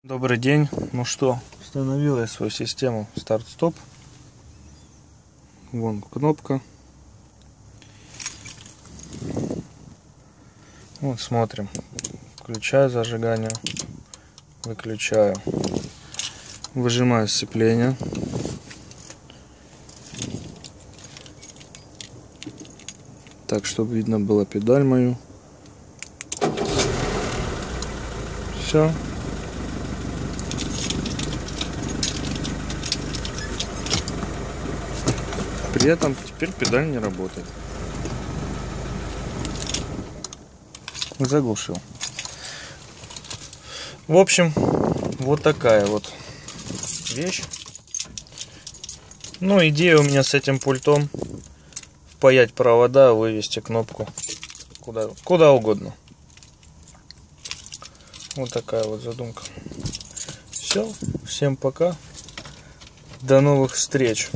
Добрый день. Ну что, установил я свою систему старт-стоп. Вон кнопка. Вот смотрим. Включаю зажигание. Выключаю. Выжимаю сцепление. Так, чтобы видно было педаль мою. Все. При этом теперь педаль не работает. Заглушил. В общем, вот такая вот вещь. Ну, идея у меня с этим пультом впаять провода, вывести кнопку куда угодно. Вот такая вот задумка. Все, всем пока. До новых встреч.